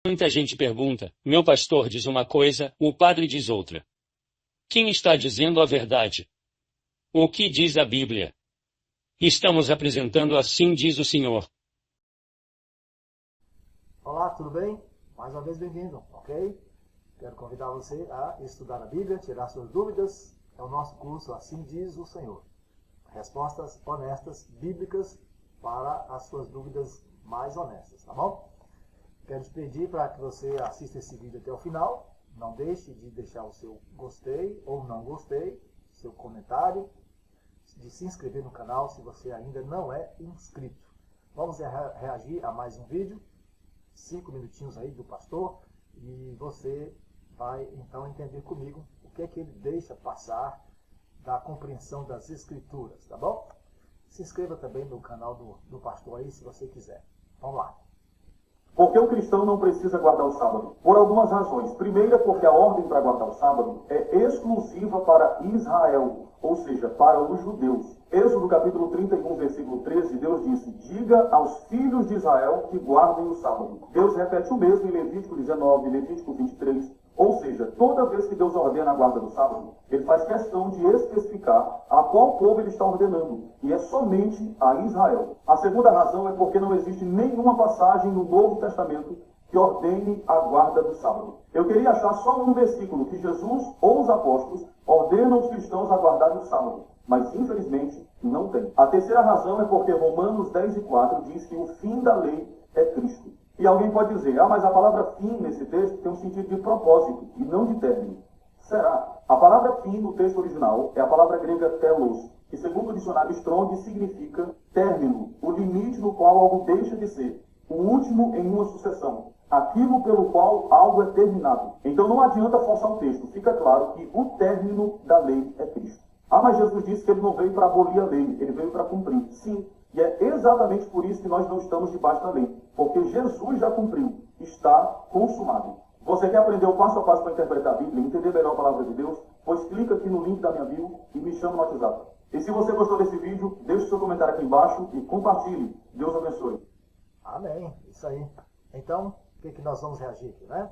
Muita gente pergunta, meu pastor diz uma coisa, o padre diz outra. Quem está dizendo a verdade? O que diz a Bíblia? Estamos apresentando Assim Diz o Senhor. Olá, tudo bem? Mais uma vez bem-vindo, ok? Quero convidar você a estudar a Bíblia, tirar suas dúvidas. É o nosso curso Assim Diz o Senhor. Respostas honestas, bíblicas, para as suas dúvidas mais honestas, tá bom? Quero te pedir para que você assista esse vídeo até o final. Não deixe de deixar o seu gostei ou não gostei, seu comentário, de se inscrever no canal se você ainda não é inscrito. Vamos reagir a mais um vídeo, 5 minutinhos aí do pastor, e você vai então entender comigo o que é que ele deixa passar da compreensão das escrituras, tá bom? Se inscreva também no canal do pastor aí se você quiser. Vamos lá. Por que o cristão não precisa guardar o sábado? Por algumas razões. Primeira, porque a ordem para guardar o sábado é exclusiva para Israel, ou seja, para os judeus. Êxodo capítulo 31, versículo 13, Deus disse: diga aos filhos de Israel que guardem o sábado. Deus repete o mesmo em Levítico 19, Levítico 23. Ou seja, toda vez que Deus ordena a guarda do sábado, ele faz questão de especificar a qual povo ele está ordenando, e é somente a Israel. A segunda razão é porque não existe nenhuma passagem no Novo Testamento que ordene a guarda do sábado. Eu queria achar só um versículo que Jesus ou os apóstolos ordenam os cristãos a guardar o sábado, mas infelizmente não tem. A terceira razão é porque Romanos 10:4 diz que o fim da lei é Cristo. E alguém pode dizer, mas a palavra fim nesse texto tem um sentido de propósito e não de término. Será? A palavra fim no texto original é a palavra grega telos, que segundo o dicionário Strong significa término, o limite no qual algo deixa de ser, o último em uma sucessão, aquilo pelo qual algo é terminado. Então não adianta forçar o texto, fica claro que o término da lei é Cristo. Mas Jesus disse que ele não veio para abolir a lei, ele veio para cumprir. Sim. E é exatamente por isso que nós não estamos debaixo da lei. Porque Jesus já cumpriu. Está consumado. Você quer aprender o passo a passo para interpretar a Bíblia e entender melhor a palavra de Deus? Pois clica aqui no link da minha bio e me chama no WhatsApp. E se você gostou desse vídeo, deixe seu comentário aqui embaixo e compartilhe. Deus abençoe. Amém. Isso aí. Então, o que nós vamos reagir aqui, né?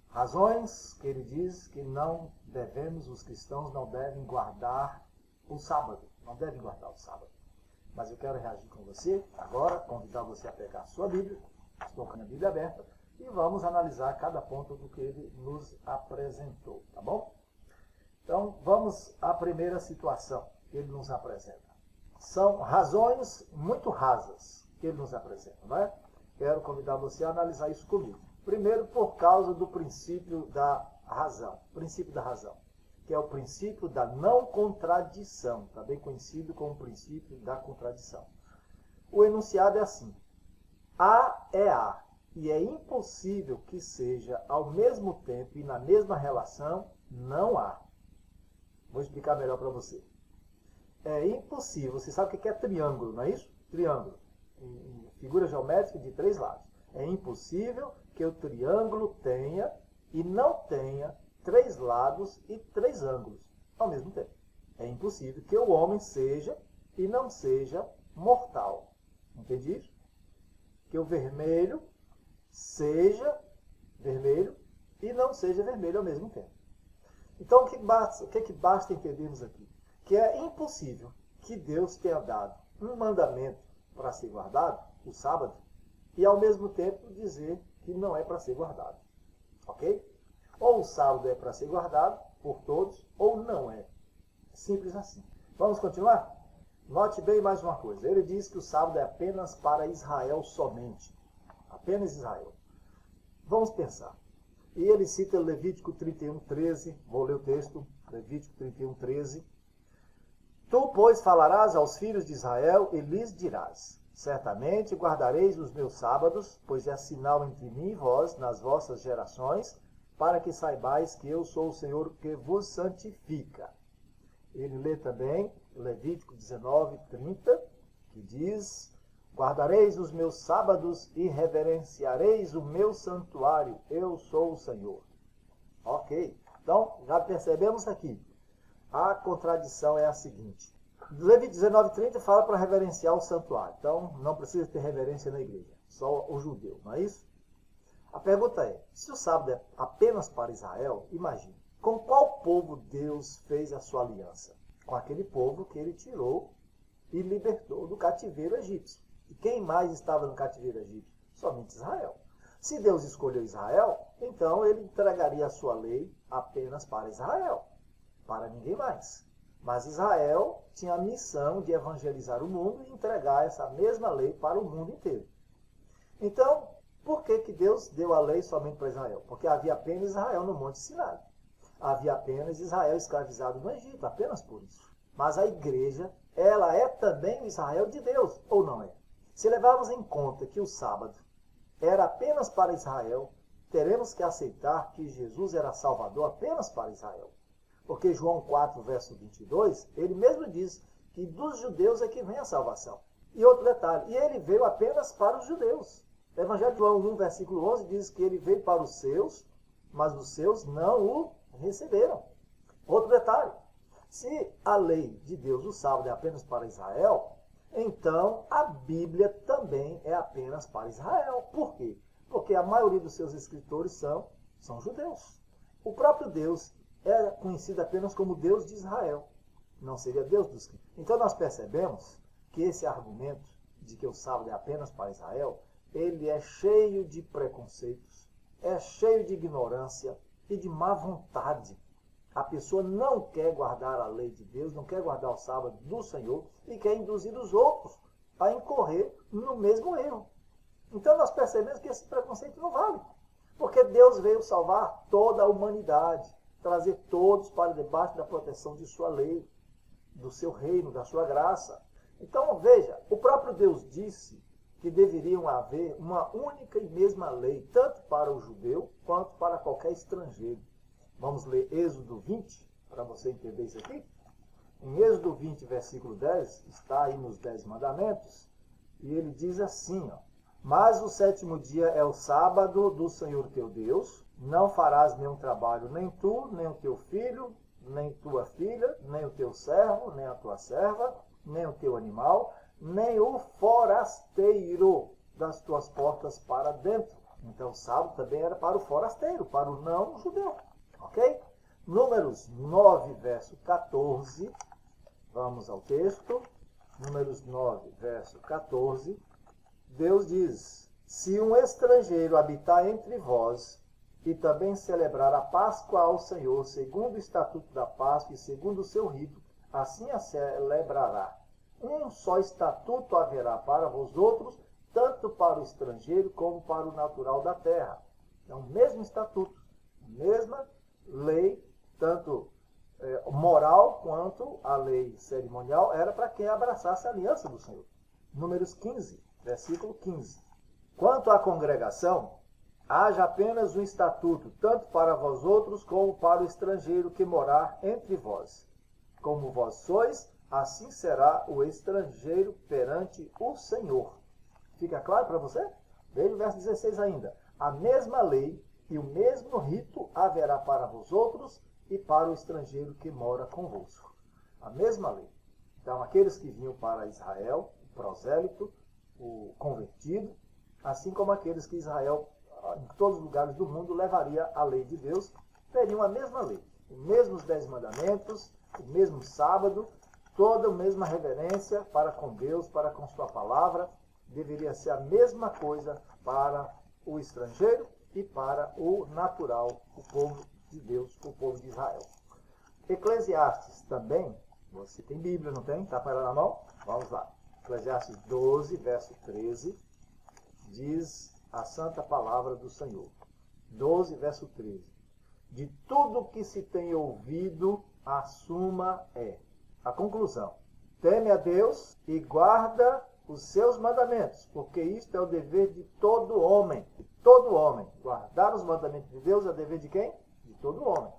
Razões que ele diz que não devemos, os cristãos não devem guardar o sábado. Não devem guardar o sábado. Mas eu quero reagir com você agora, convidar você a pegar a sua Bíblia, estou com a Bíblia aberta, e vamos analisar cada ponto do que ele nos apresentou, tá bom? Então, vamos à primeira situação que ele nos apresenta. São razões muito rasas que ele nos apresenta, não é? Quero convidar você a analisar isso comigo. Primeiro, por causa do princípio da razão, que é o princípio da não contradição, também conhecido como princípio da contradição. O enunciado é assim: A é A, e é impossível que seja ao mesmo tempo e na mesma relação não A. Vou explicar melhor para você. É impossível, você sabe o que é triângulo, não é isso? Triângulo, em figura geométrica de 3 lados. É impossível que o triângulo tenha e não tenha 3 lados e 3 ângulos ao mesmo tempo. É impossível que o homem seja e não seja mortal. Entende isso? Que o vermelho seja vermelho e não seja vermelho ao mesmo tempo. Então, o que basta entendermos aqui? Que é impossível que Deus tenha dado um mandamento para ser guardado, o sábado, e ao mesmo tempo dizer que não é para ser guardado. Ok? Ou o sábado é para ser guardado por todos, ou não é. Simples assim. Vamos continuar? Note bem mais uma coisa. Ele diz que o sábado é apenas para Israel somente. Apenas Israel. Vamos pensar. E ele cita Levítico 31:13. Vou ler o texto. Levítico 31:13. Tu, pois, falarás aos filhos de Israel e lhes dirás: certamente guardareis os meus sábados, pois é sinal entre mim e vós nas vossas gerações, para que saibais que eu sou o Senhor que vos santifica. Ele lê também Levítico 19:30, que diz: guardareis os meus sábados e reverenciareis o meu santuário, eu sou o Senhor. Ok, então já percebemos aqui. A contradição é a seguinte. Levítico 19:30 fala para reverenciar o santuário, então não precisa ter reverência na igreja, só o judeu, não é isso? A pergunta é, se o sábado é apenas para Israel, imagine, com qual povo Deus fez a sua aliança? Com aquele povo que ele tirou e libertou do cativeiro egípcio. E quem mais estava no cativeiro egípcio? Somente Israel. Se Deus escolheu Israel, então ele entregaria a sua lei apenas para Israel, para ninguém mais. Mas Israel tinha a missão de evangelizar o mundo e entregar essa mesma lei para o mundo inteiro. Então, por que Deus deu a lei somente para Israel? Porque havia apenas Israel no Monte Sinai. Havia apenas Israel escravizado no Egito, apenas por isso. Mas a igreja, ela é também o Israel de Deus, ou não é? Se levarmos em conta que o sábado era apenas para Israel, teremos que aceitar que Jesus era Salvador apenas para Israel. Porque João 4, verso 22, ele mesmo diz que dos judeus é que vem a salvação. E outro detalhe, e ele veio apenas para os judeus. O Evangelho de João 1, versículo 11, diz que ele veio para os seus, mas os seus não o receberam. Outro detalhe, se a lei de Deus, o sábado, é apenas para Israel, então a Bíblia também é apenas para Israel. Por quê? Porque a maioria dos seus escritores são judeus. O próprio Deus era conhecido apenas como Deus de Israel. Não seria Deus dos cristãos. Então nós percebemos que esse argumento de que o sábado é apenas para Israel, ele é cheio de preconceitos, é cheio de ignorância e de má vontade. A pessoa não quer guardar a lei de Deus, não quer guardar o sábado do Senhor e quer induzir os outros a incorrer no mesmo erro. Então nós percebemos que esse preconceito não vale. Porque Deus veio salvar toda a humanidade, trazer todos para debaixo da proteção de sua lei, do seu reino, da sua graça. Então veja, o próprio Deus disse que deveriam haver uma única e mesma lei, tanto para o judeu quanto para qualquer estrangeiro. Vamos ler Êxodo 20, para você entender isso aqui. Em Êxodo 20, versículo 10, está aí nos 10 mandamentos, e ele diz assim, ó, mas o sétimo dia é o sábado do Senhor teu Deus, não farás nenhum trabalho, nem tu, nem o teu filho, nem tua filha, nem o teu servo, nem a tua serva, nem o teu animal, nem o forasteiro das tuas portas para dentro. Então o sábado também era para o forasteiro, para o não judeu. Ok? Números 9, verso 14. Vamos ao texto. Números 9, verso 14. Deus diz, se um estrangeiro habitar entre vós e também celebrar a Páscoa ao Senhor, segundo o estatuto da Páscoa e segundo o seu rito, assim a celebrará. Um só estatuto haverá para vós outros, tanto para o estrangeiro como para o natural da terra. É o mesmo estatuto, mesma lei, tanto moral quanto a lei cerimonial, era para quem abraçasse a aliança do Senhor. Números 15, versículo 15. Quanto à congregação, haja apenas um estatuto, tanto para vós outros como para o estrangeiro que morar entre vós. Como vós sois, assim será o estrangeiro perante o Senhor. Fica claro para você? Veja o verso 16 ainda. A mesma lei e o mesmo rito haverá para vós outros e para o estrangeiro que mora convosco. A mesma lei. Então, aqueles que vinham para Israel, o prosélito, o convertido, assim como aqueles que Israel, em todos os lugares do mundo, levaria a lei de Deus, teriam a mesma lei. Os mesmos 10 mandamentos, o mesmo sábado, toda a mesma reverência para com Deus, para com sua palavra, deveria ser a mesma coisa para o estrangeiro e para o natural, o povo de Deus, o povo de Israel. Eclesiastes também, você tem Bíblia, não tem? Está com ela na mão? Vamos lá. Eclesiastes 12, verso 13, diz a santa palavra do Senhor. 12, verso 13. De tudo que se tem ouvido, a suma é. A conclusão. Teme a Deus e guarda os seus mandamentos, porque isto é o dever de todo homem. Todo homem. Guardar os mandamentos de Deus é o dever de quem? De todo homem.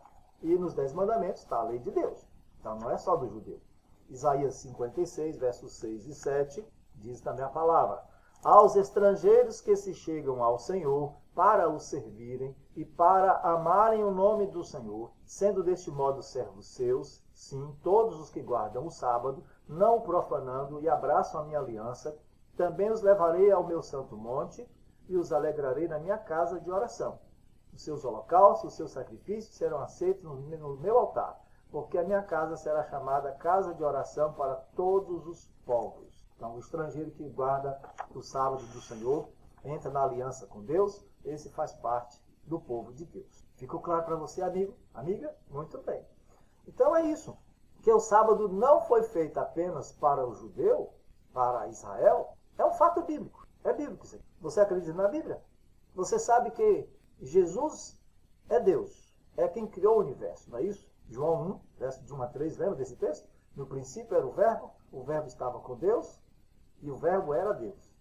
E nos 10 mandamentos está a lei de Deus. Então não é só do judeu. Isaías 56, versos 6 e 7, diz também a palavra. Aos estrangeiros que se chegam ao Senhor para o servirem e para amarem o nome do Senhor, sendo deste modo servos seus, sim, todos os que guardam o sábado, não o profanando e abraçam a minha aliança, também os levarei ao meu santo monte, e os alegrarei na minha casa de oração. Os seus holocaustos, os seus sacrifícios serão aceitos no meu altar, porque a minha casa será chamada casa de oração para todos os povos. Então, o estrangeiro que guarda o sábado do Senhor, entra na aliança com Deus, esse faz parte do povo de Deus. Ficou claro para você, amigo? Amiga? Muito bem. Então é isso. Que o sábado não foi feito apenas para o judeu, para Israel, é um fato bíblico. É bíblico isso aqui. Você acredita na Bíblia? Você sabe que Jesus é Deus. É quem criou o universo, não é isso? João 1, verso de 1 a 3, lembra desse texto? No princípio era o verbo estava com Deus e o verbo era Deus.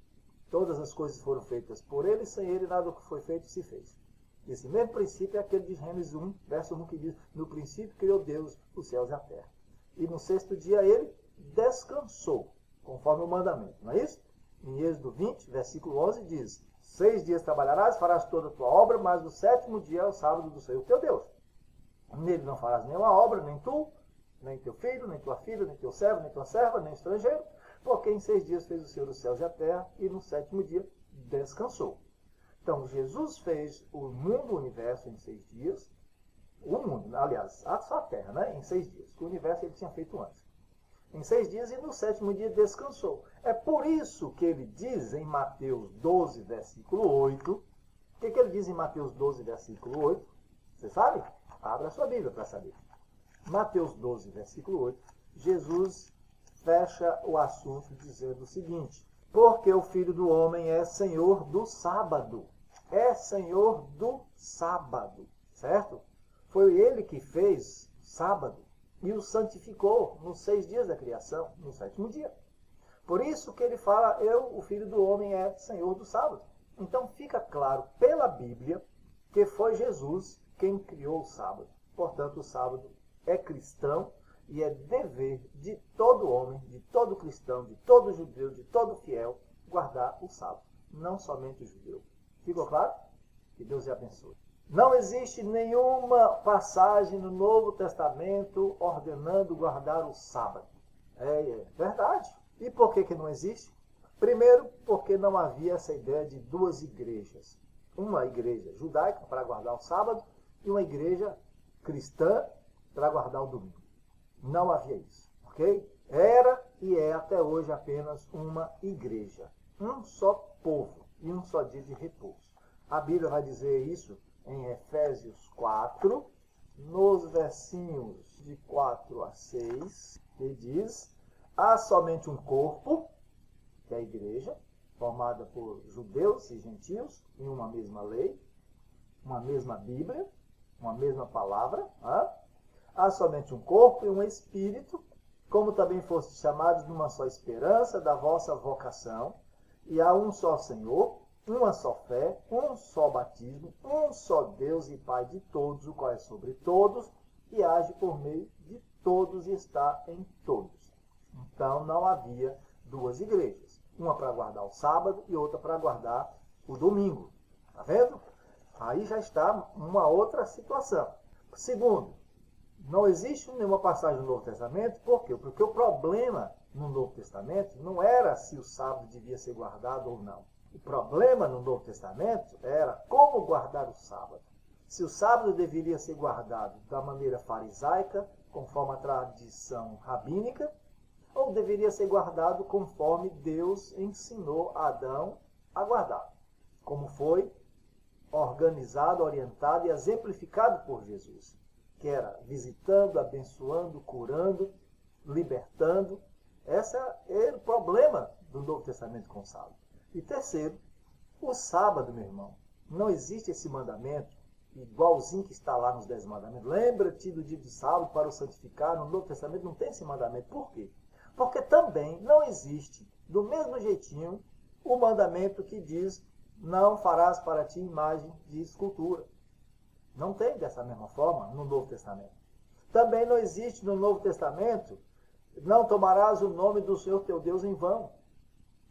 Todas as coisas foram feitas por ele, sem ele nada do que foi feito se fez. Esse mesmo princípio é aquele de Gênesis 1, verso 1, que diz: no princípio criou Deus os céus e a terra. E no sexto dia ele descansou, conforme o mandamento, não é isso? Em Êxodo 20, versículo 11, diz: 6 dias trabalharás, farás toda a tua obra, mas o sétimo dia é o sábado do Senhor teu Deus. Nele não farás nenhuma obra, nem tu, nem teu filho, nem tua filha, nem teu servo, nem tua serva, nem estrangeiro, porque em 6 dias fez o Senhor os céus e a terra, e no sétimo dia descansou. Então, Jesus fez o mundo, o universo, em 6 dias. O mundo, aliás, só a terra, né? Em 6 dias. O universo ele tinha feito antes. Em 6 dias e no sétimo dia descansou. É por isso que ele diz em Mateus 12, versículo 8. O que ele diz em Mateus 12, versículo 8? Você sabe? Abra a sua Bíblia para saber. Mateus 12, versículo 8. Jesus fecha o assunto dizendo o seguinte: porque o Filho do Homem é Senhor do sábado. É Senhor do sábado, certo? Foi ele que fez sábado e o santificou nos 6 dias da criação, no sétimo dia. Por isso que ele fala: o Filho do Homem é Senhor do sábado. Então fica claro pela Bíblia que foi Jesus quem criou o sábado. Portanto, o sábado é cristão e é dever de todo homem, de todo cristão, de todo judeu, de todo fiel, guardar o sábado. Não somente o judeu. Ficou claro? Que Deus lhe abençoe. Não existe nenhuma passagem no Novo Testamento ordenando guardar o sábado. É verdade. E por que não existe? Primeiro, porque não havia essa ideia de 2 igrejas. Uma igreja judaica para guardar o sábado e uma igreja cristã para guardar o domingo. Não havia isso, ok? Era e é até hoje apenas uma igreja. Um só povo e um só dia de repouso. A Bíblia vai dizer isso em Efésios 4, nos versinhos de 4 a 6, que diz: há somente um corpo, que é a igreja, formada por judeus e gentios, em uma mesma lei, uma mesma Bíblia, uma mesma palavra. Há somente um corpo e um espírito, como também fostes chamados numa só esperança da vossa vocação, e há um só Senhor, uma só fé, um só batismo, um só Deus e Pai de todos, o qual é sobre todos, e age por meio de todos e está em todos. Então não havia 2 igrejas, uma para guardar o sábado e outra para guardar o domingo. Está vendo? Aí já está uma outra situação. Segundo, não existe nenhuma passagem no Novo Testamento. Por quê? Porque o problema no Novo Testamento não era se o sábado devia ser guardado ou não. O problema no Novo Testamento era como guardar o sábado. Se o sábado deveria ser guardado da maneira farisaica, conforme a tradição rabínica, ou deveria ser guardado conforme Deus ensinou a Adão a guardar, como foi organizado, orientado e exemplificado por Jesus, que era visitando, abençoando, curando, libertando. Esse é o problema do Novo Testamento com o sábado. E terceiro, o sábado, meu irmão, não existe esse mandamento igualzinho que está lá nos 10 mandamentos. Lembra-te do dia de sábado para o santificar. No Novo Testamento não tem esse mandamento. Por quê? Porque também não existe, do mesmo jeitinho, o mandamento que diz: não farás para ti imagem de escultura. Não tem dessa mesma forma no Novo Testamento. Também não existe no Novo Testamento: não tomarás o nome do Senhor teu Deus em vão.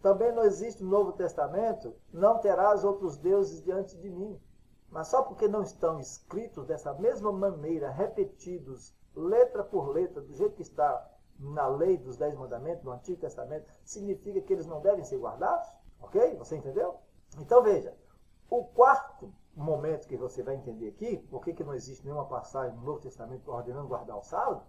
Também não existe no Novo Testamento: não terás outros deuses diante de mim. Mas só porque não estão escritos dessa mesma maneira, repetidos, letra por letra, do jeito que está na lei dos 10 mandamentos, no Antigo Testamento, significa que eles não devem ser guardados? Ok? Você entendeu? Então veja, O quarto momento que você vai entender aqui, por que não existe nenhuma passagem no Novo Testamento ordenando guardar o sábado,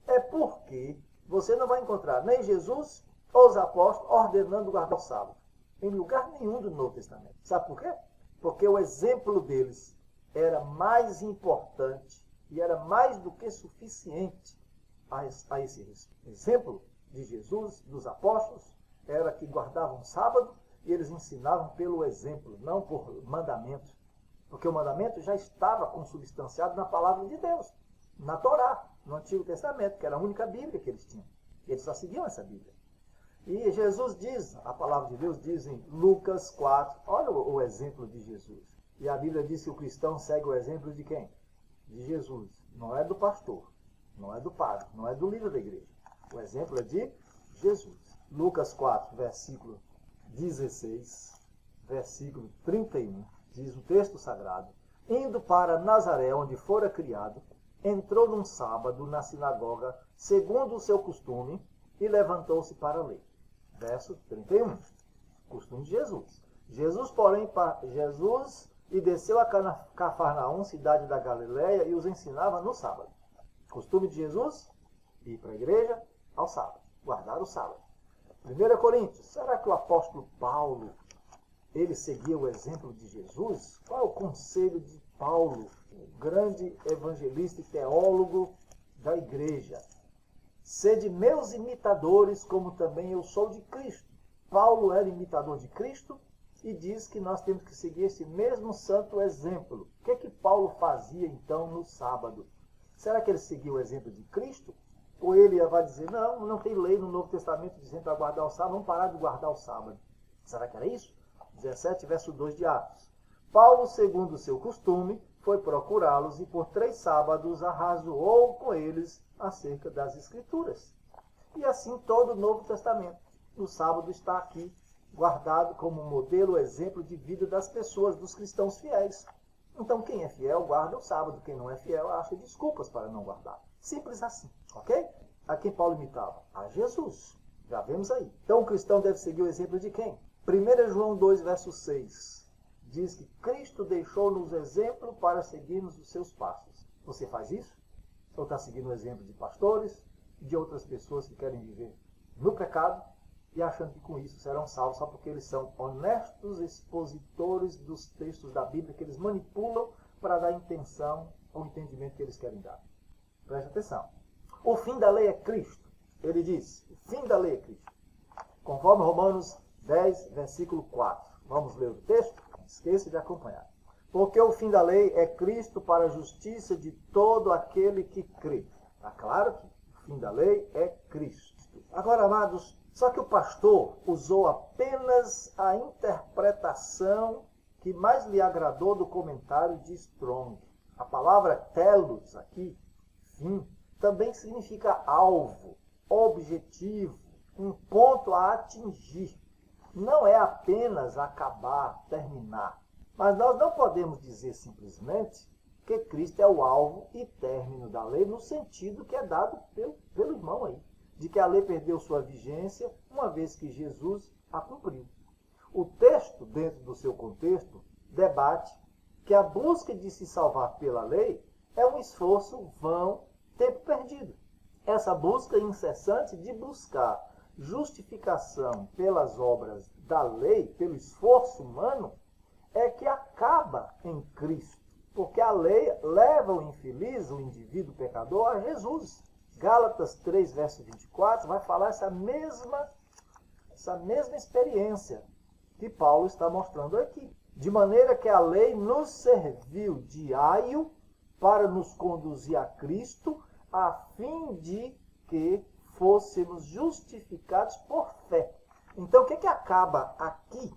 é porque você não vai encontrar nem Jesus ou os apóstolos ordenando guardar o sábado. Em lugar nenhum do Novo Testamento. Sabe por quê? Porque o exemplo deles era mais importante e era mais do que suficiente a esse risco. O exemplo de Jesus, dos apóstolos, era que guardavam o sábado e eles ensinavam pelo exemplo, não por mandamento. Porque o mandamento já estava consubstanciado na palavra de Deus, na Torá, no Antigo Testamento, que era a única Bíblia que eles tinham. Eles só seguiam essa Bíblia. E Jesus diz, a palavra de Deus diz em Lucas 4, olha o exemplo de Jesus. E a Bíblia diz que o cristão segue o exemplo de quem? De Jesus. Não é do pastor, não é do padre, não é do líder da igreja. O exemplo é de Jesus. Lucas 4, versículo 16, versículo 31, diz o texto sagrado: indo para Nazaré, onde fora criado, entrou num sábado na sinagoga, segundo o seu costume, e levantou-se para ler. Verso 31. Costume de Jesus. Jesus e desceu a Cafarnaum, cidade da Galileia, e os ensinava no sábado. Costume de Jesus, ir para a igreja ao sábado, guardar o sábado. 1 Coríntios, será que o apóstolo Paulo, ele seguia o exemplo de Jesus? Qual é o conselho de Paulo, o grande evangelista e teólogo da igreja? Sede meus imitadores, como também eu sou de Cristo. Paulo era imitador de Cristo e diz que nós temos que seguir esse mesmo santo exemplo. O que Paulo fazia então no sábado? Será que ele seguia o exemplo de Cristo? Ou ele vai dizer, não tem lei no Novo Testamento dizendo para guardar o sábado, vamos parar de guardar o sábado. Será que era isso? 17, verso 2 de Atos. Paulo, segundo o seu costume, foi procurá-los e por 3 sábados arrazoou com eles acerca das Escrituras. E assim todo o Novo Testamento. O sábado está aqui guardado como modelo, exemplo de vida das pessoas, dos cristãos fiéis. Então quem é fiel guarda o sábado, quem não é fiel acha desculpas para não guardar. Simples assim, ok? A quem Paulo imitava? A Jesus. Já vemos aí. Então o cristão deve seguir o exemplo de quem? 1 João 2, verso 6. Diz que Cristo deixou-nos exemplo para seguirmos os seus passos. Você faz isso? Ou está seguindo o exemplo de pastores, de outras pessoas que querem viver no pecado e achando que com isso serão salvos só porque eles são honestos expositores dos textos da Bíblia que eles manipulam para dar a intenção ou entendimento que eles querem dar. Preste atenção. O fim da lei é Cristo. Ele diz, o fim da lei é Cristo. Conforme Romanos 10, versículo 4. Vamos ler o texto? Não esqueça de acompanhar. Porque o fim da lei é Cristo para a justiça de todo aquele que crê. Está claro que o fim da lei é Cristo. Agora, amados, só que o pastor usou apenas a interpretação que mais lhe agradou do comentário de Strong. A palavra telos aqui, fim, também significa alvo, objetivo, um ponto a atingir. Não é apenas acabar, terminar. Mas nós não podemos dizer simplesmente que Cristo é o alvo e término da lei no sentido que é dado pelo irmão aí, de que a lei perdeu sua vigência uma vez que Jesus a cumpriu. O texto, dentro do seu contexto, debate que a busca de se salvar pela lei é um esforço vão, tempo perdido. Essa busca incessante de buscar justificação pelas obras da lei, pelo esforço humano, é que acaba em Cristo. Porque a lei leva o infeliz, o indivíduo pecador, a Jesus. Gálatas 3, verso 24, vai falar essa mesma experiência que Paulo está mostrando aqui. De maneira que a lei nos serviu de aio para nos conduzir a Cristo, a fim de que fôssemos justificados por fé. Então, o que acaba aqui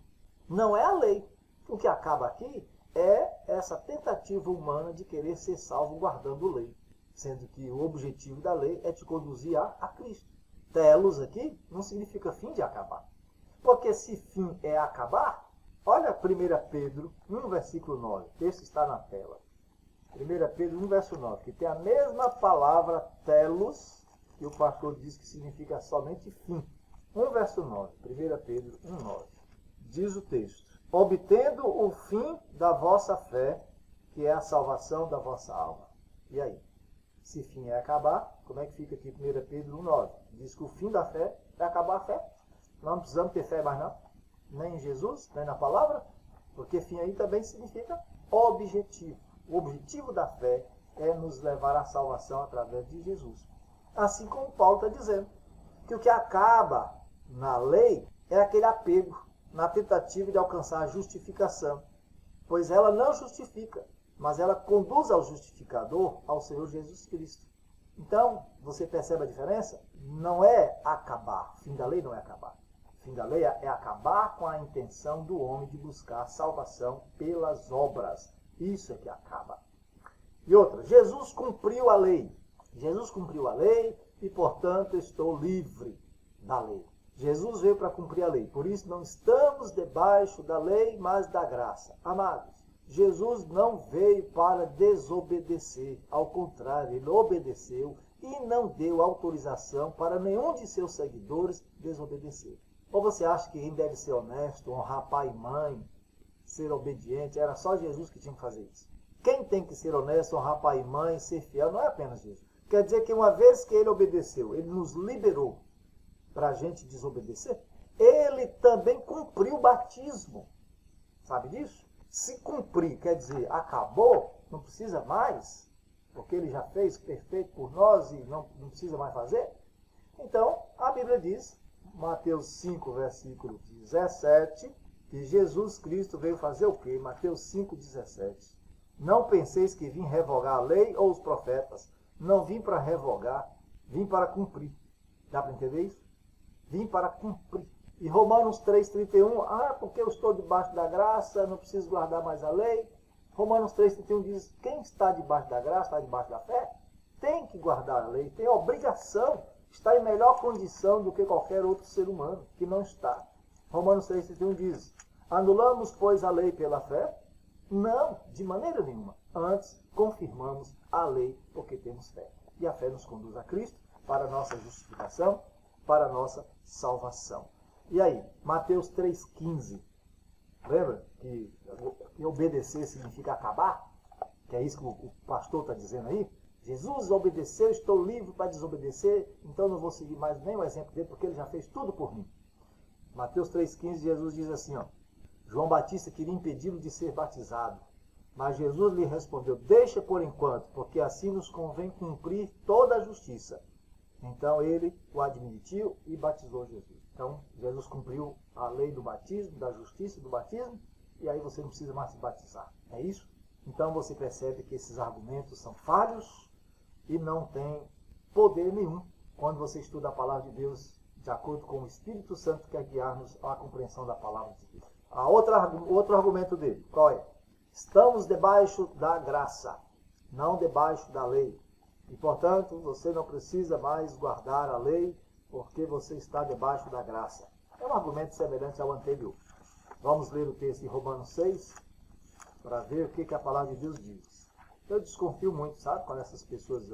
não é a lei. O que acaba aqui é essa tentativa humana de querer ser salvo guardando a lei. Sendo que o objetivo da lei é te conduzir a Cristo. Telos aqui não significa fim de acabar. Porque se fim é acabar, olha 1 Pedro 1, versículo 9. O texto está na tela. 1 Pedro 1, verso 9, que tem a mesma palavra telos, que o pastor diz que significa somente fim. 1, verso 9. 1 Pedro 1, 9. Diz o texto: obtendo o fim da vossa fé, que é a salvação da vossa alma. E aí? Se fim é acabar, como é que fica aqui 1 Pedro 1,9? Diz que o fim da fé é acabar a fé. Nós não precisamos ter fé mais não. Nem em Jesus, nem na palavra. Porque fim aí também significa objetivo. O objetivo da fé é nos levar à salvação através de Jesus. Assim como Paulo está dizendo, que o que acaba na lei é aquele apego, na tentativa de alcançar a justificação. Pois ela não justifica, mas ela conduz ao justificador, ao Senhor Jesus Cristo. Então, você percebe a diferença? Não é acabar. Fim da lei não é acabar. Fim da lei é acabar com a intenção do homem de buscar salvação pelas obras. Isso é que acaba. E outra, Jesus cumpriu a lei. Jesus cumpriu a lei e, portanto, estou livre da lei. Jesus veio para cumprir a lei. Por isso, não estamos debaixo da lei, mas da graça. Amados, Jesus não veio para desobedecer. Ao contrário, ele obedeceu e não deu autorização para nenhum de seus seguidores desobedecer. Ou você acha que quem deve ser honesto, honrar pai e mãe, ser obediente, era só Jesus que tinha que fazer isso? Quem tem que ser honesto, honrar pai e mãe, ser fiel, não é apenas Jesus. Quer dizer que uma vez que ele obedeceu, ele nos liberou para a gente desobedecer, ele também cumpriu o batismo. Sabe disso? Se cumprir, quer dizer, acabou, não precisa mais, porque ele já fez perfeito por nós e não precisa mais fazer. Então, a Bíblia diz, Mateus 5, versículo 17, que Jesus Cristo veio fazer o quê? Mateus 5, 17. Não penseis que vim revogar a lei ou os profetas. Não vim para revogar, vim para cumprir. Dá para entender isso? Vim para cumprir. E Romanos 3,31, porque eu estou debaixo da graça, não preciso guardar mais a lei. Romanos 3,31 diz, quem está debaixo da graça, está debaixo da fé, tem que guardar a lei, tem a obrigação, está em melhor condição do que qualquer outro ser humano, que não está. Romanos 3,31 diz, anulamos, pois, a lei pela fé? Não, de maneira nenhuma. Antes, confirmamos a lei porque temos fé. E a fé nos conduz a Cristo para a nossa justificação, para a nossa salvação. E aí, Mateus 3,15. Lembra que obedecer significa acabar? Que é isso que o pastor está dizendo aí? Jesus obedeceu, estou livre para desobedecer, então não vou seguir mais nem o exemplo dele, porque ele já fez tudo por mim. Mateus 3,15, Jesus diz assim, João Batista queria impedi-lo de ser batizado, mas Jesus lhe respondeu, deixa por enquanto, porque assim nos convém cumprir toda a justiça. Então ele o admitiu e batizou Jesus. Então Jesus cumpriu a lei do batismo, da justiça do batismo, e aí você não precisa mais se batizar. É isso? Então você percebe que esses argumentos são falhos e não têm poder nenhum quando você estuda a palavra de Deus de acordo com o Espírito Santo que quer guiar-nos à compreensão da palavra de Deus. Outro argumento dele, qual é? Estamos debaixo da graça, não debaixo da lei. E, portanto, você não precisa mais guardar a lei, porque você está debaixo da graça. É um argumento semelhante ao anterior. Vamos ler o texto de Romanos 6, para ver o que a palavra de Deus diz. Eu desconfio muito, sabe, quando essas pessoas,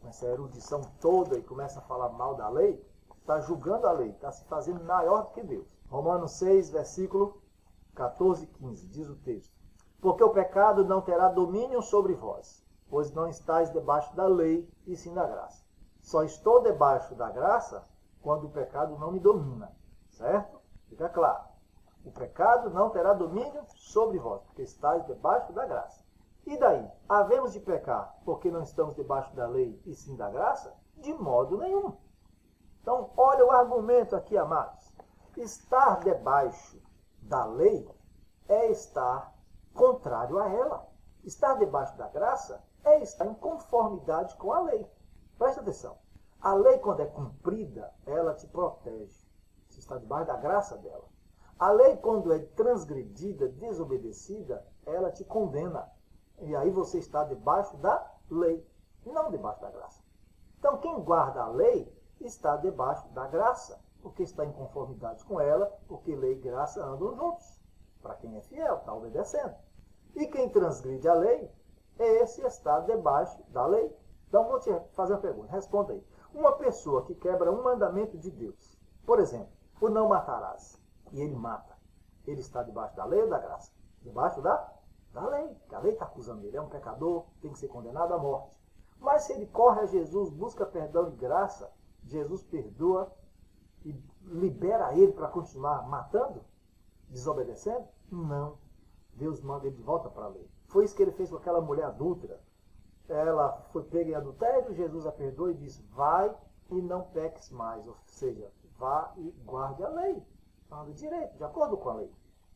com essa erudição toda, e começam a falar mal da lei, está julgando a lei, está se fazendo maior do que Deus. Romanos 6, versículo 14 e 15, diz o texto. Porque o pecado não terá domínio sobre vós, pois não estáis debaixo da lei, e sim da graça. Só estou debaixo da graça quando o pecado não me domina. Certo? Fica claro. O pecado não terá domínio sobre vós, porque estáis debaixo da graça. E daí? Havemos de pecar porque não estamos debaixo da lei, e sim da graça? De modo nenhum. Então, olha o argumento aqui, amados. Estar debaixo da lei é estar contrário a ela. Estar debaixo da graça é estar em conformidade com a lei. Presta atenção. A lei, quando é cumprida, ela te protege. Você está debaixo da graça dela. A lei, quando é transgredida, desobedecida, ela te condena. E aí você está debaixo da lei, não debaixo da graça. Então, quem guarda a lei está debaixo da graça, porque está em conformidade com ela, porque lei e graça andam juntos. Para quem é fiel, está obedecendo. E quem transgride a lei, esse está debaixo da lei. Então, vou te fazer uma pergunta. Responda aí. Uma pessoa que quebra um mandamento de Deus, por exemplo, o não matarás, e ele mata. Ele está debaixo da lei ou da graça? Debaixo da lei. A lei está acusando ele. É um pecador, tem que ser condenado à morte. Mas se ele corre a Jesus, busca perdão e graça, Jesus perdoa e libera ele para continuar matando, desobedecendo? Não. Deus manda ele de volta para a lei. Foi isso que ele fez com aquela mulher adúltera. Ela foi pega em adultério, Jesus a perdoou e disse, vai e não peques mais. Ou seja, vá e guarde a lei. Ande direito, de acordo com a lei.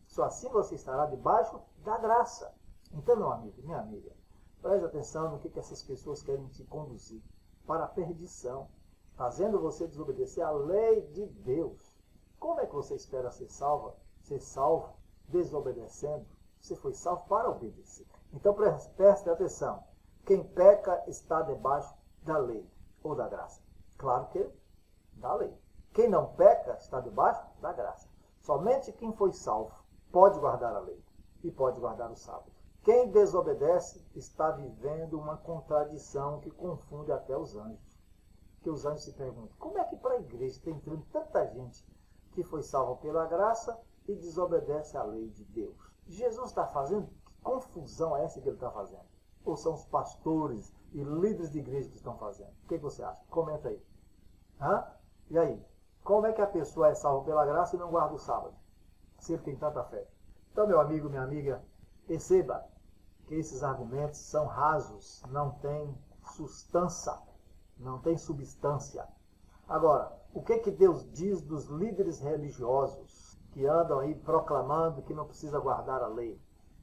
Só assim você estará debaixo da graça. Então, meu amigo, minha amiga, preste atenção no que essas pessoas querem te conduzir para a perdição, fazendo você desobedecer a lei de Deus. Como é que você espera ser salvo desobedecendo? Você foi salvo para obedecer. Então preste atenção. Quem peca está debaixo da lei ou da graça. Claro que da lei. Quem não peca está debaixo da graça. Somente quem foi salvo pode guardar a lei e pode guardar o sábado. Quem desobedece está vivendo uma contradição que confunde até os anjos. Que os anjos se perguntam, como é que para a igreja está entrando tanta gente que foi salva pela graça e desobedece à lei de Deus? Jesus está fazendo? Que confusão é essa que ele está fazendo? Ou são os pastores e líderes de igreja que estão fazendo? O que você acha? Comenta aí. E aí? Como é que a pessoa é salva pela graça e não guarda o sábado? Se ele tem tanta fé. Então, meu amigo, minha amiga, perceba que esses argumentos são rasos, não têm substância. Agora, o que Deus diz dos líderes religiosos que andam aí proclamando que não precisa guardar a lei?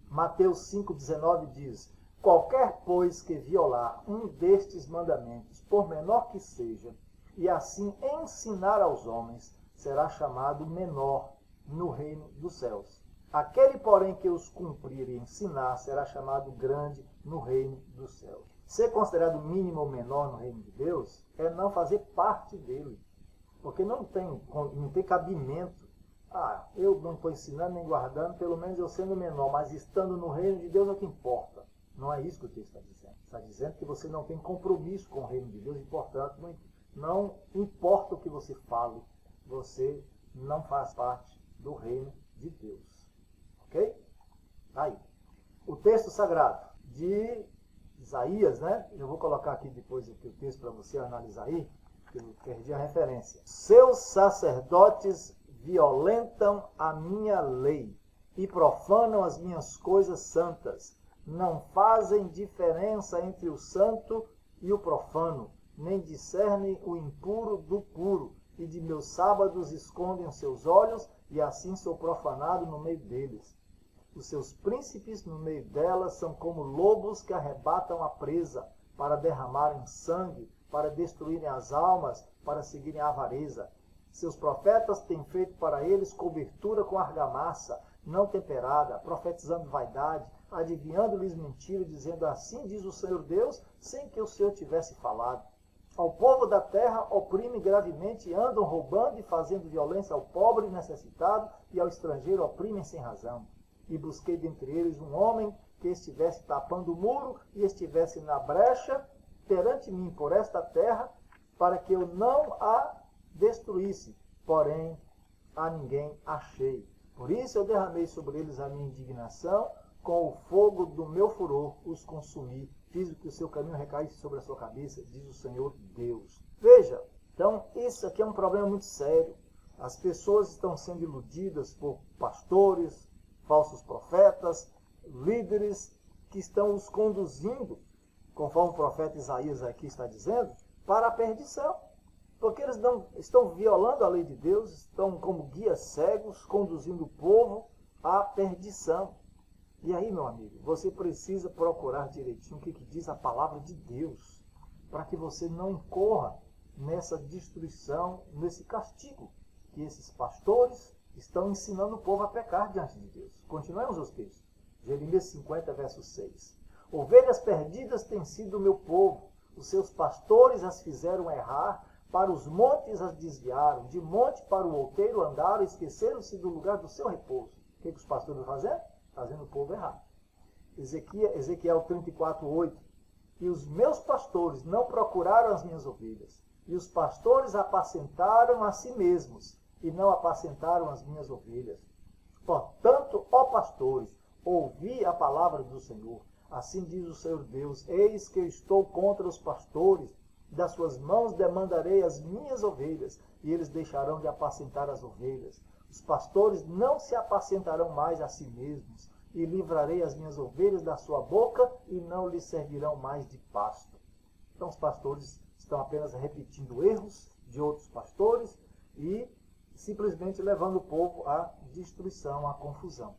Mateus 5,19 diz, qualquer, pois, que violar um destes mandamentos, por menor que seja, e assim ensinar aos homens, será chamado menor no reino dos céus. Aquele, porém, que os cumprir e ensinar, será chamado grande no reino dos céus. Ser considerado mínimo ou menor no reino de Deus é não fazer parte dele. Porque não tem cabimento. Eu não estou ensinando nem guardando, pelo menos eu sendo menor, mas estando no reino de Deus é o que importa. Não é isso que o texto está dizendo. Está dizendo que você não tem compromisso com o reino de Deus e, portanto, não importa o que você fale, você não faz parte do reino de Deus. Ok? Aí. O texto sagrado de Isaías, né? Eu vou colocar aqui depois aqui o texto para você analisar aí, que eu perdi a referência. Seus sacerdotes violentam a minha lei e profanam as minhas coisas santas. Não fazem diferença entre o santo e o profano, nem discernem o impuro do puro, e de meus sábados escondem os seus olhos, e assim sou profanado no meio deles. Os seus príncipes no meio delas são como lobos que arrebatam a presa, para derramarem sangue, para destruírem as almas, para seguirem a avareza. Seus profetas têm feito para eles cobertura com argamassa, não temperada, profetizando vaidade, adivinhando-lhes mentira, dizendo assim diz o Senhor Deus, sem que o Senhor tivesse falado. Ao povo da terra oprime gravemente, andam roubando e fazendo violência ao pobre e necessitado, e ao estrangeiro oprimem sem razão. E busquei dentre eles um homem que estivesse tapando o muro e estivesse na brecha perante mim por esta terra, para que eu não a destruísse, porém a ninguém achei. Por isso eu derramei sobre eles a minha indignação, com o fogo do meu furor os consumi, fiz que o seu caminho recaísse sobre a sua cabeça, diz o Senhor Deus. Veja, então isso aqui é um problema muito sério. As pessoas estão sendo iludidas por pastores, falsos profetas, líderes que estão os conduzindo, conforme o profeta Isaías aqui está dizendo, para a perdição. Porque eles não estão violando a lei de Deus, estão como guias cegos, conduzindo o povo à perdição. E aí, meu amigo, você precisa procurar direitinho o que diz a palavra de Deus, para que você não incorra nessa destruição, nesse castigo que esses pastores estão ensinando o povo a pecar diante de Deus. Continuemos os textos. Jeremias 50, verso 6. Ovelhas perdidas têm sido o meu povo, os seus pastores as fizeram errar, para os montes as desviaram, de monte para o outeiro andaram, esqueceram-se do lugar do seu repouso. O que os pastores estão fazendo? Fazendo o povo errar. Ezequiel 34, 8. E os meus pastores não procuraram as minhas ovelhas, e os pastores apacentaram a si mesmos, e não apacentaram as minhas ovelhas. Portanto, ó pastores, ouvi a palavra do Senhor. Assim diz o Senhor Deus, eis que eu estou contra os pastores, das suas mãos demandarei as minhas ovelhas, e eles deixarão de apacentar as ovelhas. Os pastores não se apacentarão mais a si mesmos, e livrarei as minhas ovelhas da sua boca, e não lhes servirão mais de pasto. Então os pastores estão apenas repetindo erros de outros pastores, e simplesmente levando o povo à destruição, à confusão.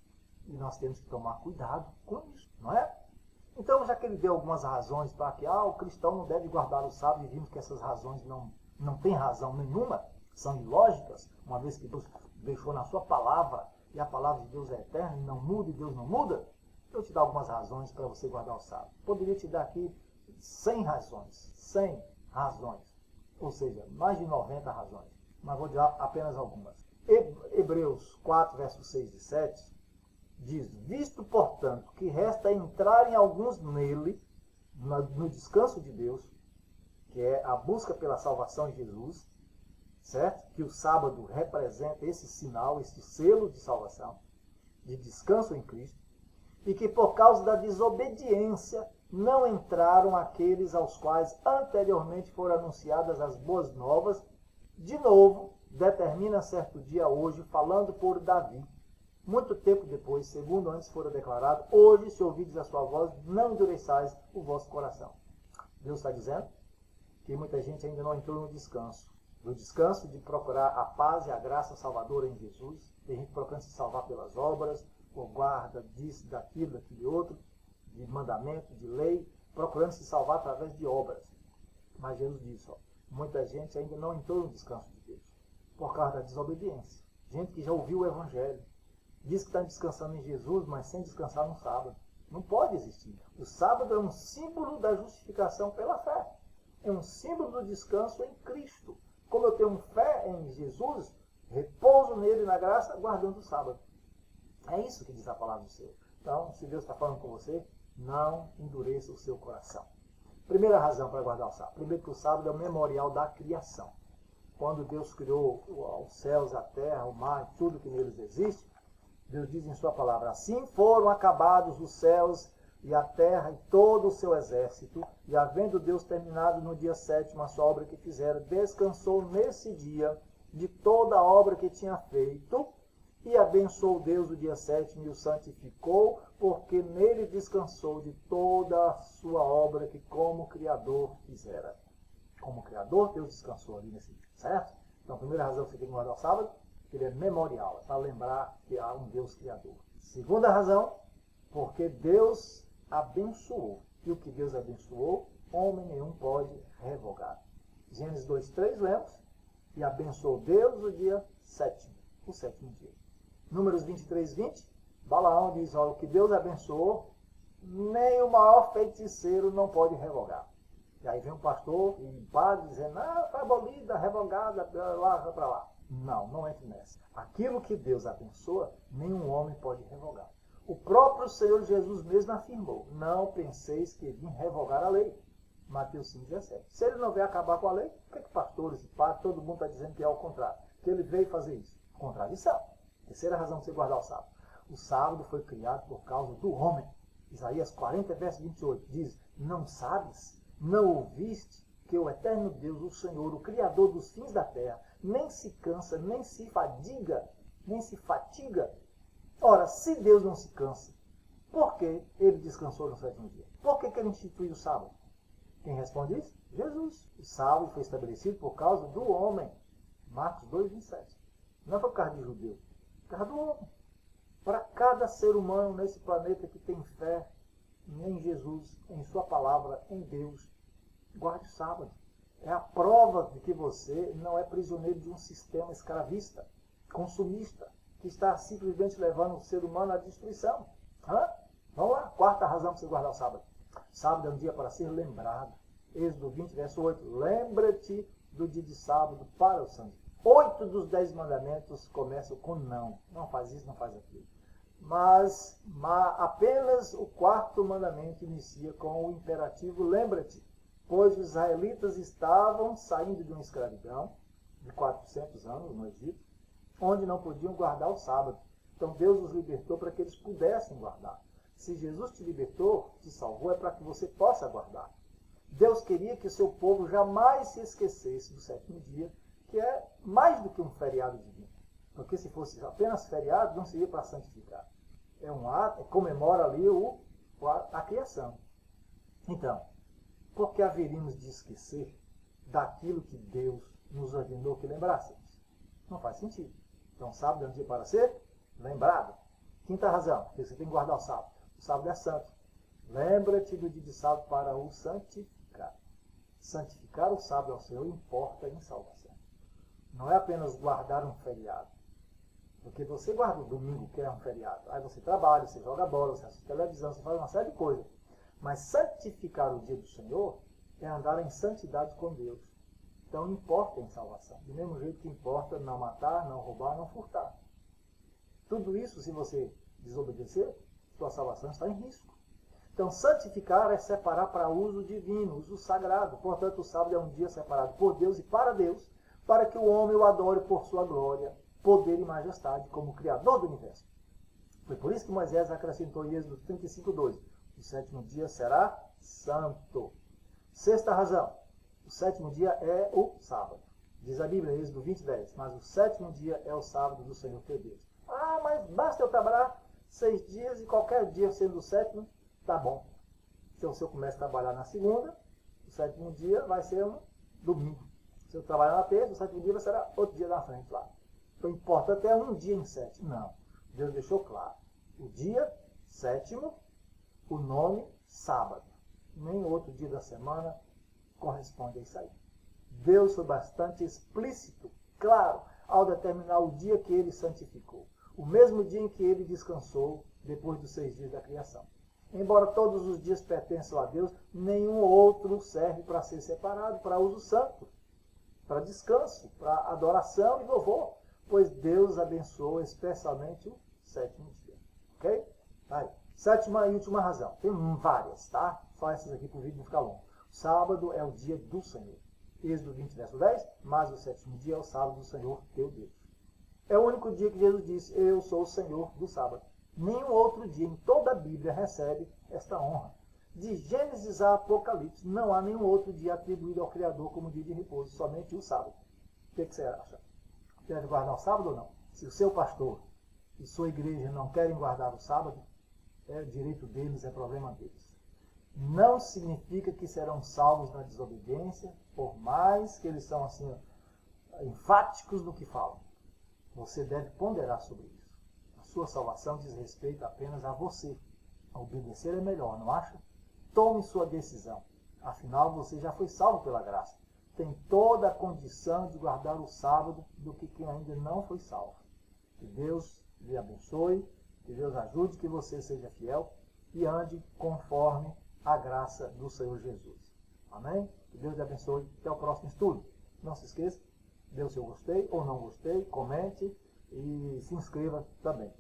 E nós temos que tomar cuidado com isso, não é? Então, já que ele deu algumas razões para que o cristão não deve guardar o sábado, e vimos que essas razões não têm razão nenhuma, são ilógicas, uma vez que Deus deixou na sua palavra, e a palavra de Deus é eterna, e não muda, e Deus não muda, eu te dar algumas razões para você guardar o sábado. Poderia te dar aqui 100 razões, ou seja, mais de 90 razões, mas vou dar apenas algumas. Hebreus 4, versos 6 e 7, diz, visto, portanto, que resta entrarem alguns nele, no descanso de Deus, que é a busca pela salvação em Jesus, certo? Que o sábado representa esse sinal, esse selo de salvação, de descanso em Cristo, e que por causa da desobediência não entraram aqueles aos quais anteriormente foram anunciadas as boas novas, de novo, determina certo dia hoje, falando por Davi, muito tempo depois, segundo antes fora declarado, hoje, se ouvides a sua voz, não endureçais o vosso coração. Deus está dizendo que muita gente ainda não entrou no descanso de procurar a paz e a graça salvadora em Jesus. Tem gente procurando se salvar pelas obras, por guarda disso, daquilo, daquele outro, de mandamento, de lei, procurando se salvar através de obras. Mas Jesus disse, muita gente ainda não entrou no descanso de Deus, por causa da desobediência. Gente que já ouviu o Evangelho, diz que está descansando em Jesus, mas sem descansar no sábado. Não pode existir. O sábado é um símbolo da justificação pela fé. É um símbolo do descanso em Cristo. Como eu tenho fé em Jesus, repouso nele na graça, guardando o sábado. É isso que diz a palavra do Senhor. Então, se Deus está falando com você, não endureça o seu coração. Primeira razão para guardar o sábado. Primeiro que o sábado é o memorial da criação. Quando Deus criou os céus, a terra, o mar, tudo que neles existe, Deus diz em sua palavra, assim foram acabados os céus e a terra e todo o seu exército, e havendo Deus terminado no dia 7º a sua obra que fizera, descansou nesse dia de toda a obra que tinha feito, e abençoou Deus o dia 7º e o santificou, porque nele descansou de toda a sua obra que como Criador fizera. Como Criador, Deus descansou ali nesse dia, certo? Então, a primeira razão que você tem que guardar o sábado, ele é memorial, é para lembrar que há um Deus Criador. Segunda razão, porque Deus abençoou. E o que Deus abençoou, homem nenhum pode revogar. Gênesis 2:3 lemos, e abençoou Deus o dia 7º, o 7º dia. Números 23:20, Balaão diz, o que Deus abençoou, nem o maior feiticeiro não pode revogar. E aí vem um pastor e um padre dizendo, foi abolida, revogada, para lá. Não entre nessa. Aquilo que Deus abençoa, nenhum homem pode revogar. O próprio Senhor Jesus mesmo afirmou, não penseis que vim revogar a lei. Mateus 5:17. Se ele não veio acabar com a lei, por que pastores e padres, todo mundo está dizendo que é ao contrário? Que ele veio fazer isso? Contradição. Terceira razão de você guardar o sábado. O sábado foi criado por causa do homem. Isaías 40, verso 28 diz, não sabes, não ouviste que o eterno Deus, o Senhor, o Criador dos fins da terra, nem se cansa, nem se fadiga. Ora, se Deus não se cansa, por que ele descansou no 7º dia? Por que ele instituiu o sábado? Quem responde isso? Jesus. O sábado foi estabelecido por causa do homem. Marcos 2:27. Não foi por causa de judeu, por causa do homem. Para cada ser humano nesse planeta que tem fé em Jesus, em sua palavra, em Deus, guarde o sábado. É a prova de que você não é prisioneiro de um sistema escravista, consumista, que está simplesmente levando o ser humano à destruição. Vamos lá, quarta razão para você guardar o sábado. Sábado é um dia para ser lembrado. Êxodo 20, verso 8. Lembra-te do dia de sábado para o santo. 8 dos 10 mandamentos começam com não. Não faz isso, não faz aquilo. Mas apenas o 4º mandamento inicia com o imperativo lembra-te. Pois os israelitas estavam saindo de uma escravidão de 400 anos no Egito, onde não podiam guardar o sábado. Então Deus os libertou para que eles pudessem guardar. Se Jesus te libertou, te salvou, é para que você possa guardar. Deus queria que o seu povo jamais se esquecesse do sétimo dia, que é mais do que um feriado divino. Porque se fosse apenas feriado, não seria para santificar. É um ato, comemora ali a criação. Então, por que haveríamos de esquecer daquilo que Deus nos ordenou que lembrássemos? Não faz sentido. Então, sábado é um dia para ser lembrado. Quinta razão, porque você tem que guardar o sábado. O sábado é santo. Lembra-te do dia de sábado para o santificar. Santificar o sábado ao Senhor importa em salvação. Não é apenas guardar um feriado. Porque você guarda o domingo, que é um feriado. Aí você trabalha, você joga bola, você assiste televisão, você faz uma série de coisas. Mas santificar o dia do Senhor é andar em santidade com Deus. Então importa em salvação. Do mesmo jeito que importa não matar, não roubar, não furtar. Tudo isso, se você desobedecer, sua salvação está em risco. Então santificar é separar para uso divino, uso sagrado. Portanto, o sábado é um dia separado por Deus e para Deus, para que o homem o adore por sua glória, poder e majestade como Criador do universo. Foi por isso que Moisés acrescentou em Êxodo 35:2. O sétimo dia será santo. Sexta razão. O sétimo dia é o sábado. Diz a Bíblia em Êxodo 20:10. Mas o sétimo dia é o sábado do Senhor teu Deus. Ah, mas basta eu trabalhar 6 dias e qualquer dia sendo o sétimo, tá bom. Então, se eu começo a trabalhar na segunda, o sétimo dia vai ser um domingo. Se eu trabalhar na terça, o sétimo dia vai ser outro dia na frente lá. Então, importa até um dia em 7. Não. Deus deixou claro. O dia sétimo, o nome sábado. Nem outro dia da semana corresponde a isso aí. Deus foi bastante explícito, claro, ao determinar o dia que ele santificou. O mesmo dia em que ele descansou, depois dos 6 dias da criação. Embora todos os dias pertençam a Deus, nenhum outro serve para ser separado para uso santo, para descanso, para adoração e louvor, pois Deus abençoa especialmente o sétimo dia. Ok? Aí. Sétima e última razão. Tem várias, tá? Só essas aqui para o vídeo não ficar longo. O sábado é o dia do Senhor. Êxodo 20, verso 10. Mas o sétimo dia é o sábado do Senhor teu Deus. É o único dia que Jesus disse: eu sou o Senhor do sábado. Nenhum outro dia em toda a Bíblia recebe esta honra. De Gênesis a Apocalipse, não há nenhum outro dia atribuído ao Criador como dia de repouso, somente o sábado. O que você acha? Deve guardar o sábado ou não? Se o seu pastor e sua igreja não querem guardar o sábado, é direito deles, é problema deles. Não significa que serão salvos na desobediência, por mais que eles são assim enfáticos no que falam. Você deve ponderar sobre isso. A sua salvação diz respeito apenas a você. A obedecer é melhor, não acha? Tome sua decisão. Afinal, você já foi salvo pela graça. Tem toda a condição de guardar o sábado do que quem ainda não foi salvo. Que Deus lhe abençoe, que Deus ajude que você seja fiel e ande conforme a graça do Senhor Jesus. Amém? Que Deus lhe abençoe. Até o próximo estudo. Não se esqueça, dê o seu gostei ou não gostei, comente e se inscreva também.